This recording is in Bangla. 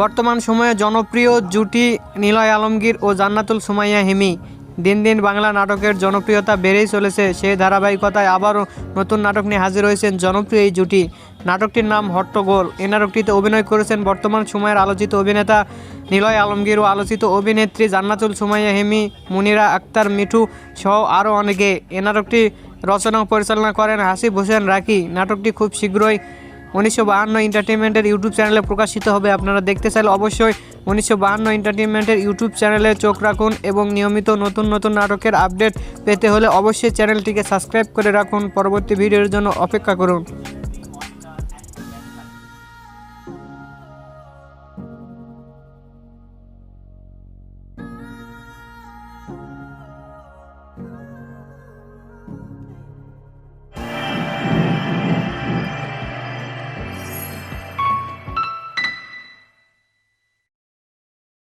বর্তমান সময়ে জনপ্রিয় জুটি নিলয় আলমগীর ও জান্নাতুল সুমাইয়া হিমি। দিন দিন বাংলা নাটকের জনপ্রিয়তা বেড়েই চলেছে। সেই ধারাবাহিকতায় আবারও নতুন নাটক নিয়ে হাজির হয়েছেন জনপ্রিয় এই জুটি। নাটকটির নাম হট্টগোল। এই নাটকটিতে অভিনয় করেছেন বর্তমান সময়ের আলোচিত অভিনেতা নিলয় আলমগীর ও আলোচিত অভিনেত্রী জান্নাতুল সুমাইয়া হিমি, মুনিরা আক্তার মিঠু সহ আরও অনেকে। এ নাটকটি রচনা ও পরিচালনা করেন হাসিব হোসেন রাকি। নাটকটি খুব শীঘ্রই 1952 এন্টারটেইনমেন্টের ইউটিউব চ্যানেলে প্রকাশিত হবে। আপনারা দেখতে চাইলে অবশ্যই 1952 এন্টারটেইনমেন্টের ইউটিউব চ্যানেলে চোখ রাখুন এবং নিয়মিত নতুন নতুন নাটকের আপডেট পেতে হলে অবশ্যই চ্যানেলটিকে সাবস্ক্রাইব করে রাখুন। পরবর্তী ভিডিওর জন্য অপেক্ষা করুন।